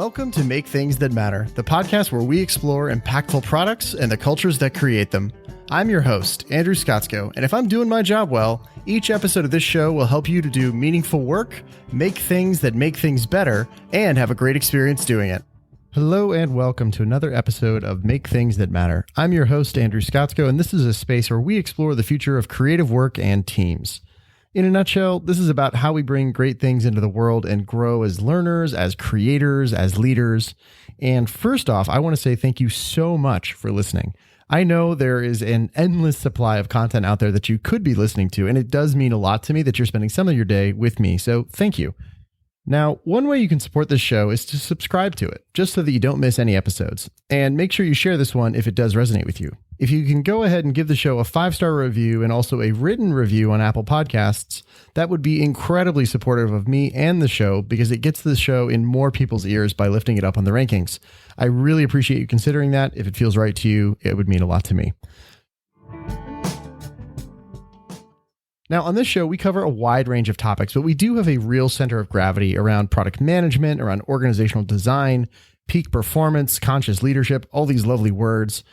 Welcome to Make Things That Matter, the podcast where we explore impactful products and the cultures that create them. I'm your host, Andrew Scottsko, and if I'm doing my job well, each episode of this show will help you to do meaningful work, make things that make things better, and have a great experience doing it. Hello and welcome to another episode of Make Things That Matter. I'm your host, Andrew Scottsko, and this is a space where we explore the future of creative work and teams. In a nutshell, this is about how we bring great things into the world and grow as learners, as creators, as leaders. And first off, I want to say thank you so much for listening. I know there is an endless supply of content out there that you could be listening to, and it does mean a lot to me that you're spending some of your day with me. So thank you. Now, one way you can support this show is to subscribe to it, just so that you don't miss any episodes. And make sure you share this one if it does resonate with you. If you can go ahead and give the show a 5-star review and also a written review on Apple Podcasts, that would be incredibly supportive of me and the show because it gets the show in more people's ears by lifting it up on the rankings. I really appreciate you considering that. If it feels right to you, it would mean a lot to me. Now, on this show, we cover a wide range of topics, but we do have a real center of gravity around product management, around organizational design, peak performance, conscious leadership, all these lovely words.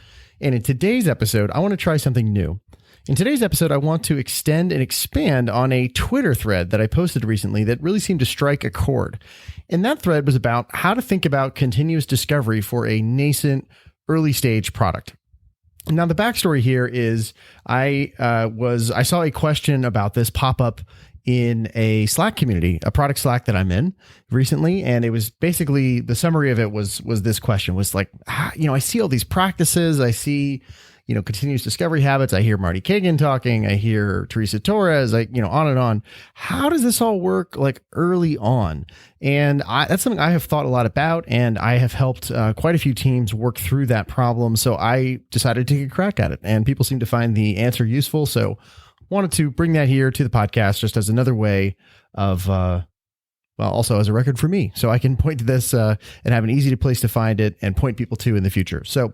And in today's episode, I want to try something new. In today's episode, I want to extend and expand on a Twitter thread that I posted recently that really seemed to strike a chord. And that thread was about how to think about continuous discovery for a nascent, early stage product. Now, the backstory here is I saw a question about this pop up in a Slack community, a product Slack that I'm in recently. And it was basically the summary of it was this question was like, I see all these practices. I see, continuous discovery habits. I hear Marty Kagan talking. I hear Teresa Torres, on and on. How does this all work like early on? And that's something I have thought a lot about, and I have helped quite a few teams work through that problem. So I decided to take a crack at it, and people seem to find the answer useful. So wanted to bring that here to the podcast just as another way of, also as a record for me. So I can point to this and have an easy place to find it and point people to in the future. So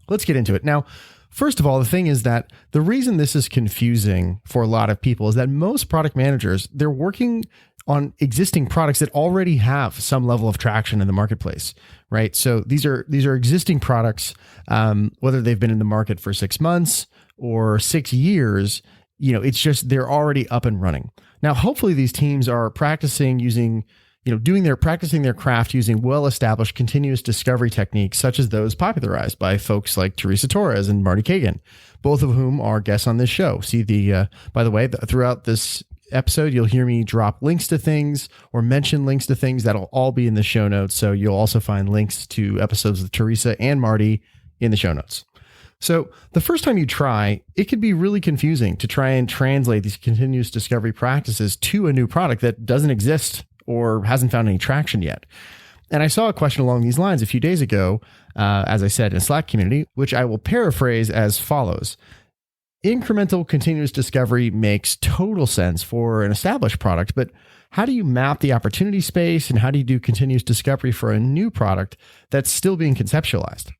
let's get into it. Now, first of all, the thing is that the reason this is confusing for a lot of people is that most product managers, they're working on existing products that already have some level of traction in the marketplace, right? So these are existing products, whether they've been in the market for 6 months or 6 years, it's just they're already up and running. Now, hopefully these teams are practicing using practicing their craft using well-established continuous discovery techniques, such as those popularized by folks like Teresa Torres and Marty Kagan, both of whom are guests on this show. See by the way, throughout this episode, you'll hear me drop links to things or mention links to things that'll all be in the show notes. So you'll also find links to episodes with Teresa and Marty in the show notes. So the first time you try, it could be really confusing to try and translate these continuous discovery practices to a new product that doesn't exist or hasn't found any traction yet. And I saw a question along these lines a few days ago, as I said, in a Slack community, which I will paraphrase as follows. Incremental continuous discovery makes total sense for an established product, but how do you map the opportunity space and how do you do continuous discovery for a new product that's still being conceptualized?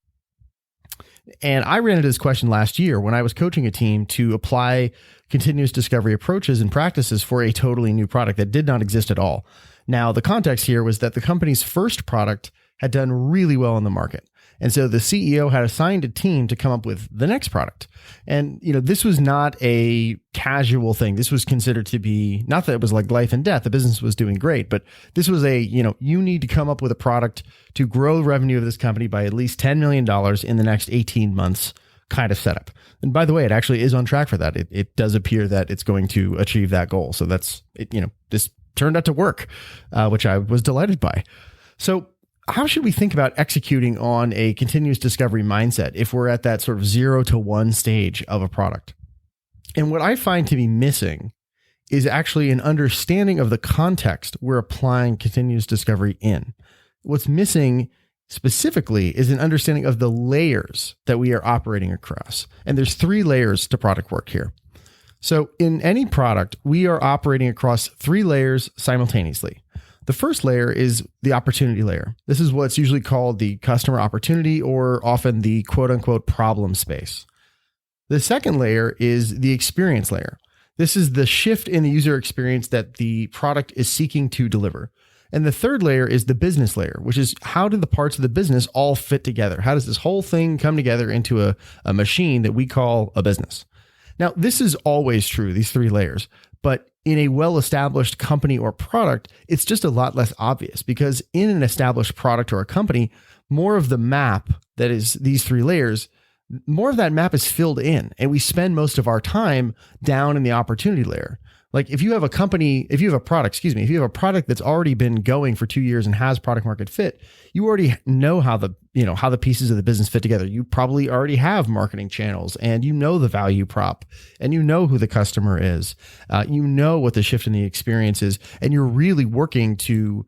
And I ran into this question last year when I was coaching a team to apply continuous discovery approaches and practices for a totally new product that did not exist at all. Now, the context here was that the company's first product had done really well in the market. And so the CEO had assigned a team to come up with the next product. And, this was not a casual thing. This was considered to be, not that it was like life and death. The business was doing great, but this was you need to come up with a product to grow the revenue of this company by at least $10 million in the next 18 months kind of setup. And by the way, it actually is on track for that. It does appear that it's going to achieve that goal. So that's it. This turned out to work, which I was delighted by. So how should we think about executing on a continuous discovery mindset if we're at that sort of 0 to 1 stage of a product? And what I find to be missing is actually an understanding of the context we're applying continuous discovery in. What's missing specifically is an understanding of the layers that we are operating across. And there's 3 layers to product work here. So in any product, we are operating across 3 layers simultaneously. The first layer is the opportunity layer. This is what's usually called the customer opportunity or often the quote unquote problem space. The second layer is the experience layer. This is the shift in the user experience that the product is seeking to deliver. And the third layer is the business layer, which is how do the parts of the business all fit together? How does this whole thing come together into a machine that we call a business? Now, this is always true, these three layers, but in a well-established company or product, it's just a lot less obvious because in an established product or a company, more of the map that is these three layers, more of that map is filled in, and we spend most of our time down in the opportunity layer. Like if you have a product that's already been going for 2 years and has product market fit, you already know how the pieces of the business fit together. You probably already have marketing channels and you know the value prop and you know who the customer is. You know what the shift in the experience is, and you're really working to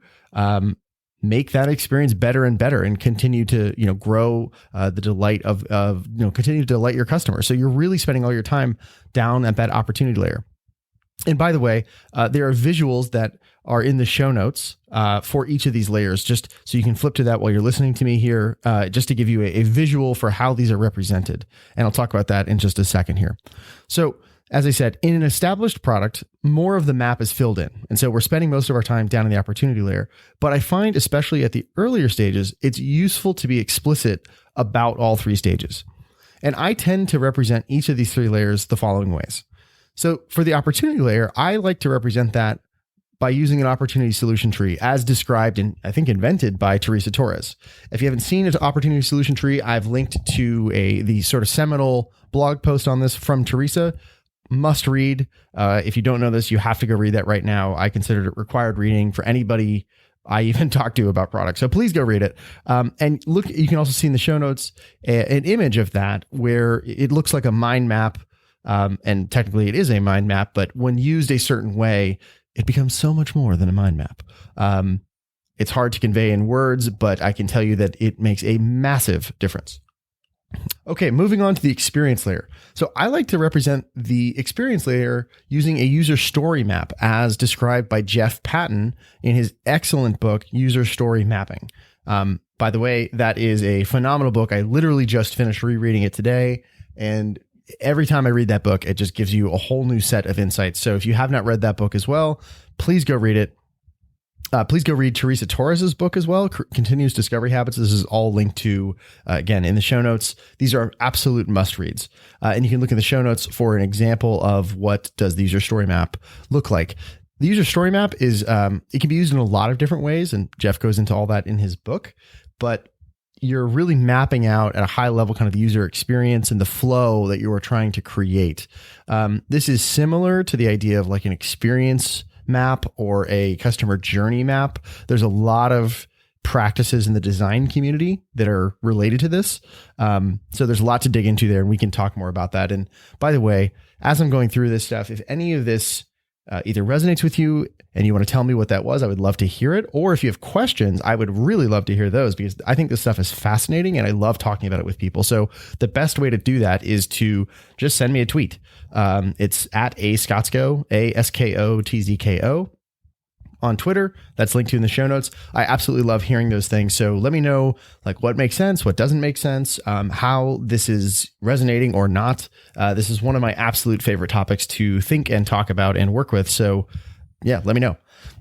make that experience better and better and continue to, grow the delight of continue to delight your customer. So you're really spending all your time down at that opportunity layer. And by the way, there are visuals that are in the show notes for each of these layers, just so you can flip to that while you're listening to me here, just to give you a visual for how these are represented. And I'll talk about that in just a second here. So as I said, in an established product, more of the map is filled in. And so we're spending most of our time down in the opportunity layer. But I find, especially at the earlier stages, it's useful to be explicit about all three stages. And I tend to represent each of these three layers the following ways. So for the opportunity layer, I like to represent that by using an opportunity solution tree as described and I think invented by Teresa Torres. If you haven't seen an opportunity solution tree, I've linked to the sort of seminal blog post on this from Teresa. Must read. If you don't know this, you have to go read that right now. I consider it required reading for anybody I even talk to about products. So please go read it. And look, you can also see in the show notes an image of that where it looks like a mind map. And technically it is a mind map, but when used a certain way, it becomes so much more than a mind map. It's hard to convey in words, but I can tell you that it makes a massive difference. Okay, moving on to the experience layer. So I like to represent the experience layer using a user story map as described by Jeff Patton in his excellent book, User Story Mapping. By the way, that is a phenomenal book. I literally just finished rereading it today, and every time I read that book, it just gives you a whole new set of insights. So if you have not read that book as well, please go read it. Please go read Teresa Torres's book as well, Continuous Discovery Habits. This is all linked to, again, in the show notes. These are absolute must reads. And you can look in the show notes for an example of what does the user story map look like. The user story map is, it can be used in a lot of different ways. And Jeff goes into all that in his book, but you're really mapping out at a high level kind of the user experience and the flow that you are trying to create. This is similar to the idea of like an experience map or a customer journey map. There's a lot of practices in the design community that are related to this. So there's a lot to dig into there, and we can talk more about that. And by the way, as I'm going through this stuff, if any of this either resonates with you and you want to tell me what that was, I would love to hear it. Or if you have questions, I would really love to hear those, because I think this stuff is fascinating and I love talking about it with people. So the best way to do that is to just send me a tweet. It's at @Scotzko, ASKOTZKO on Twitter. That's linked to in the show notes. I absolutely love hearing those things. So let me know like what makes sense, what doesn't make sense, how this is resonating or not. This is one of my absolute favorite topics to think and talk about and work with. So yeah, let me know.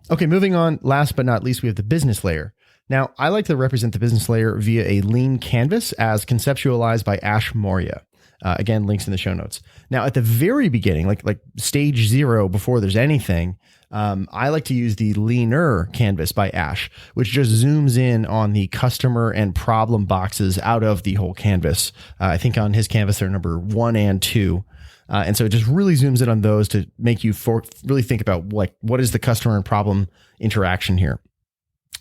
Okay, moving on. Last but not least, we have the business layer. Now, I like to represent the business layer via a lean canvas as conceptualized by Ash Maurya. Again, links in the show notes. Now, at the very beginning, like stage 0, before there's anything, I like to use the leaner canvas by Ash, which just zooms in on the customer and problem boxes out of the whole canvas. I think on his canvas, they're number 1 and 2. And so it just really zooms in on those to make you really think about like, what is the customer and problem interaction here?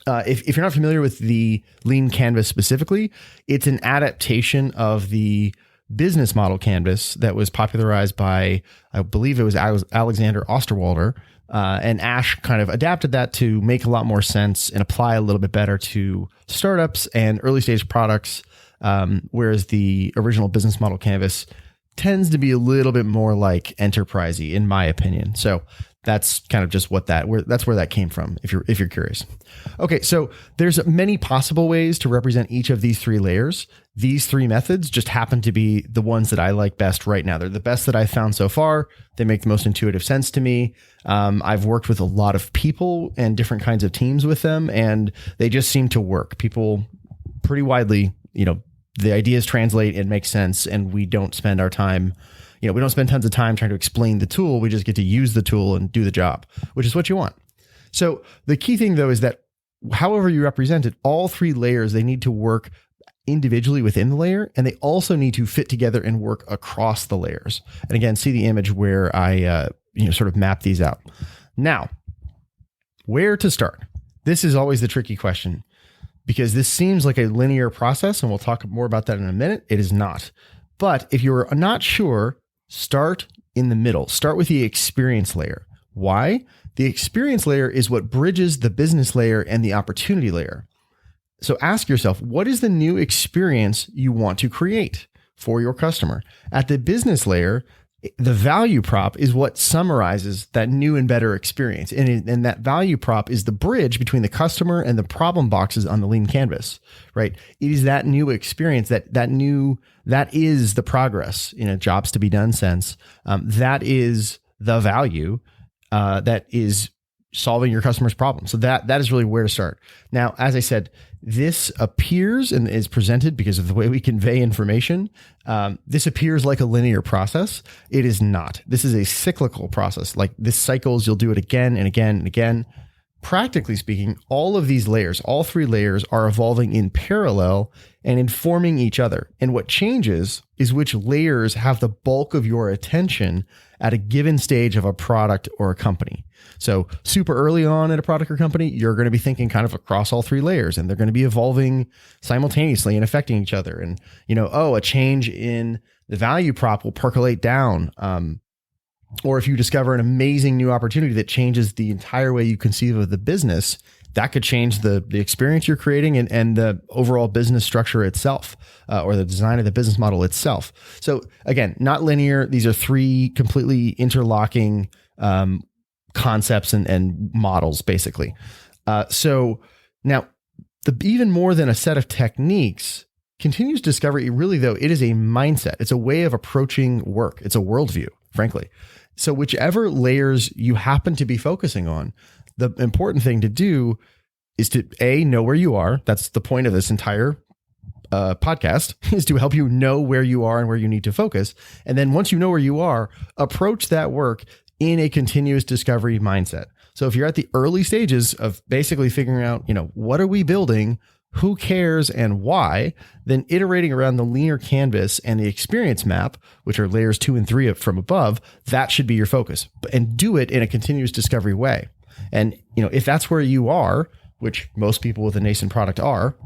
If you're not familiar with the lean canvas specifically, it's an adaptation of the business model canvas that was popularized by, I believe it was Alexander Osterwalder, and Ash kind of adapted that to make a lot more sense and apply a little bit better to startups and early stage products, whereas the original business model canvas tends to be a little bit more like enterprisey, in my opinion. So That's kind of just that's where that came from, if you're curious. Okay, so there's many possible ways to represent each of these 3 layers. These 3 methods just happen to be the ones that I like best right now. They're the best that I've found so far. They make the most intuitive sense to me. I've worked with a lot of people and different kinds of teams with them, and they just seem to work. People pretty widely, the ideas translate and make sense, and we don't spend our time we don't spend tons of time trying to explain the tool. We just get to use the tool and do the job, which is what you want. So the key thing, though, is that however you represent it, all 3 layers, they need to work individually within the layer, and they also need to fit together and work across the layers. And again, see the image where I sort of map these out. Now, where to start? This is always the tricky question, because this seems like a linear process, and we'll talk more about that in a minute. It is not. But if you're not sure, start in the middle. Start with the experience layer. Why? The experience layer is what bridges the business layer and the opportunity layer. So ask yourself, what is the new experience you want to create for your customer? At the business layer, the value prop is what summarizes that new and better experience. And that value prop is the bridge between the customer and the problem boxes on the lean canvas, right? It is that new experience, that is the progress in a jobs to be done sense. That is the value that is solving your customer's problem. So that is really where to start. Now, as I said, this appears and is presented because of the way we convey information. This appears like a linear process. It is not. This is a cyclical process. Like this cycles, you'll do it again and again and again. Practically speaking, all of these layers, all 3 layers are evolving in parallel and informing each other. And what changes is which layers have the bulk of your attention at a given stage of a product or a company. So super early on in a product or company, you're going to be thinking kind of across all 3 layers, and they're going to be evolving simultaneously and affecting each other. And, a change in the value prop will percolate down. Or if you discover an amazing new opportunity that changes the entire way you conceive of the business, that could change the experience you're creating and the overall business structure itself, or the design of the business model itself. So again, not linear. These are 3 completely interlocking concepts and models, basically. So now, even more than a set of techniques, continuous discovery, really, though, it is a mindset. It's a way of approaching work. It's a worldview, frankly. So whichever layers you happen to be focusing on, the important thing to do is to know where you are. That's the point of this entire podcast, is to help you know where you are and where you need to focus. And then once you know where you are, approach that work in a continuous discovery mindset. So if you're at the early stages of basically figuring out, what are we building? Who cares and why, then iterating around the linear canvas and the experience map, which are layers 2 and 3 from above, that should be your focus, and do it in a continuous discovery way. And, if that's where you are, which most people with a nascent product are,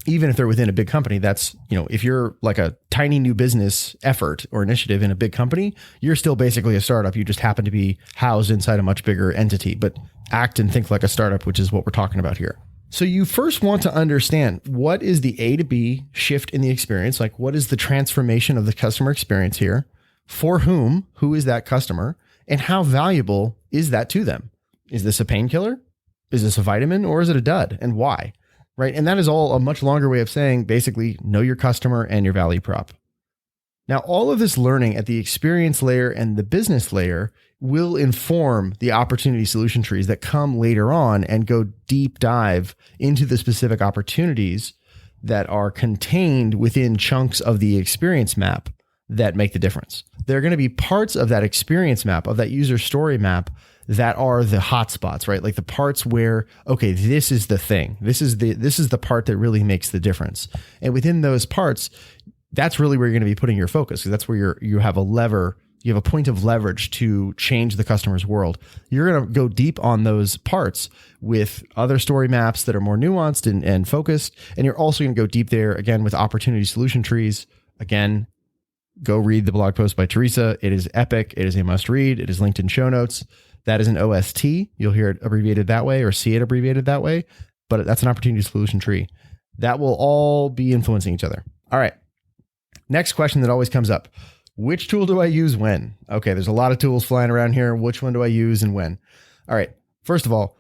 even if they're within a big company, that's, if you're like a tiny new business effort or initiative in a big company, you're still basically a startup. You just happen to be housed inside a much bigger entity, but act and think like a startup, which is what we're talking about here. So you first want to understand, what is the A to B shift in the experience? Like, what is the transformation of the customer experience here? For whom? Who is that customer? And how valuable is that to them? Is this a painkiller? Is this a vitamin, or is it a dud? And why? Right? And that is all a much longer way of saying, basically, know your customer and your value prop. Now, all of this learning at the experience layer and the business layer will inform the opportunity solution trees that come later on and go deep dive into the specific opportunities that are contained within chunks of the experience map that make the difference. There are going to be parts of that experience map, of that user story map, that are the hotspots, right? Like the parts where, okay, this is the thing. This is the part that really makes the difference. And within those parts, that's really where you're going to be putting your focus, because that's where you have a lever. You have a point of leverage to change the customer's world. You're going to go deep on those parts with other story maps that are more nuanced and focused. And you're also going to go deep there again with opportunity solution trees. Again, go read the blog post by Teresa. It is epic. It is a must read. It is linked in show notes. That is an OST. You'll hear it abbreviated that way or see it abbreviated that way, but that's an opportunity solution tree. That will all be influencing each other. All right. Next question that always comes up. Which tool do I use when? Okay, there's a lot of tools flying around here. Which one do I use and when? All right. First of all,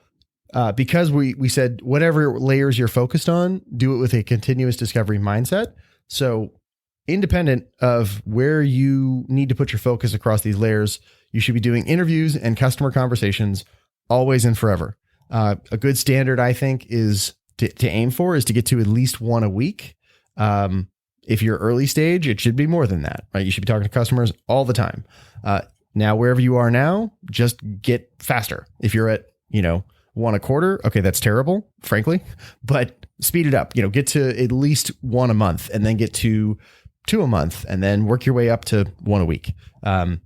because we said whatever layers you're focused on, do it with a continuous discovery mindset. So independent of where you need to put your focus across these layers, you should be doing interviews and customer conversations always and forever. A good standard, I think, is to aim for is to get to at least one a week. If you're early stage, it should be more than that, right? You should be talking to customers all the time. Now, wherever you are now, just get faster. If you're at, one a quarter, okay, that's terrible, frankly, but speed it up, get to at least one a month and then get to two a month and then work your way up to one a week.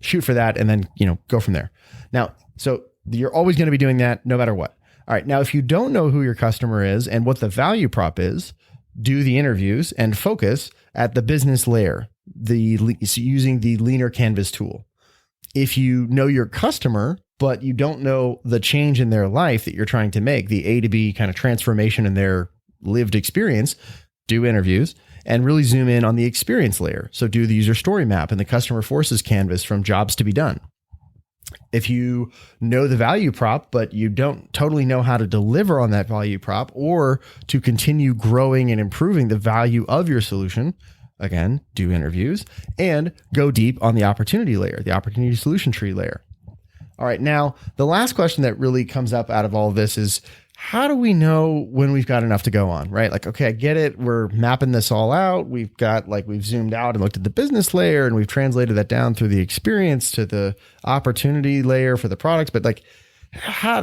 Shoot for that and then, go from there. Now, so you're always going to be doing that no matter what. All right. Now, if you don't know who your customer is and what the value prop is, do the interviews and focus at the business layer, using the leaner canvas tool. If you know your customer, but you don't know the change in their life that you're trying to make, the A to B kind of transformation in their lived experience, do interviews and really zoom in on the experience layer. So do the user story map and the customer forces canvas from jobs to be done. If you know the value prop, but you don't totally know how to deliver on that value prop or to continue growing and improving the value of your solution, again, do interviews and go deep on the opportunity layer, the opportunity solution tree layer. All right. Now, the last question that really comes up out of all of this is, how do we know when we've got enough to go on, right? Like, okay, I get it. We're mapping this all out. We've zoomed out and looked at the business layer and we've translated that down through the experience to the opportunity layer for the products. But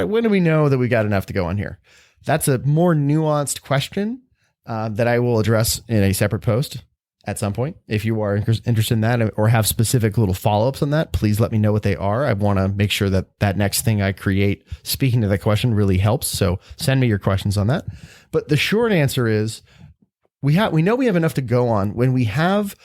when do we know that we got enough to go on here? That's a more nuanced question that I will address in a separate post at some point. If you are interested in that or have specific little follow-ups on that, please let me know what they are. I want to make sure that next thing I create speaking to the question really helps. So send me your questions on that. But the short answer is we know we have enough to go on when we have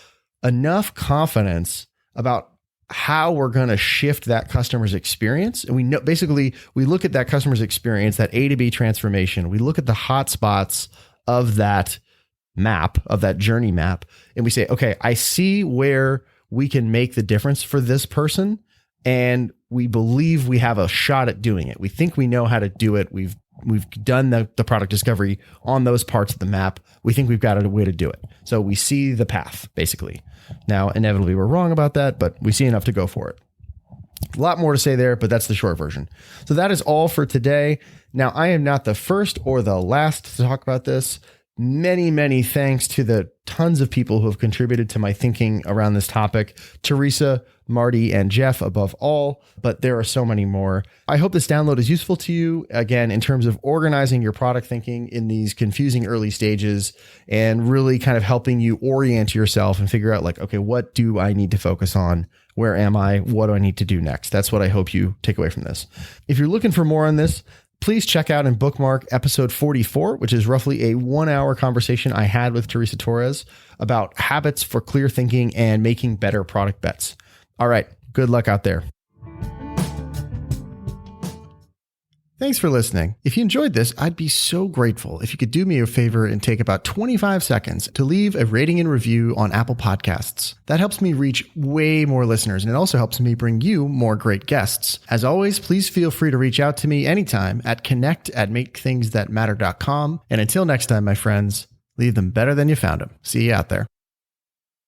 enough confidence about how we're going to shift that customer's experience. And we know, basically, we look at that customer's experience, that A to B transformation. We look at the hot spots of that map, of that journey map, and we say, okay, I see where we can make the difference for this person, and we believe we have a shot at doing it. We think we know how to do it. We've done the product discovery on those parts of the map. We think we've got a way to do it. So we see the path, basically. Now, inevitably, we're wrong about that, but we see enough to go for it. A lot more to say there, but that's the short version. So that is all for today. Now, I am not the first or the last to talk about this. Many, many thanks to the tons of people who have contributed to my thinking around this topic. Teresa, Marty, and Jeff above all, but there are so many more. I hope this download is useful to you, again, in terms of organizing your product thinking in these confusing early stages and really kind of helping you orient yourself and figure out okay, what do I need to focus on? Where am I? What do I need to do next? That's what I hope you take away from this. If you're looking for more on this, please check out and bookmark episode 44, which is roughly a 1-hour conversation I had with Teresa Torres about habits for clear thinking and making better product bets. All right. Good luck out there. Thanks for listening. If you enjoyed this, I'd be so grateful if you could do me a favor and take about 25 seconds to leave a rating and review on Apple Podcasts. That helps me reach way more listeners, and it also helps me bring you more great guests. As always, please feel free to reach out to me anytime at connect@makethingsthatmatter.com. And until next time, my friends, leave them better than you found them. See you out there.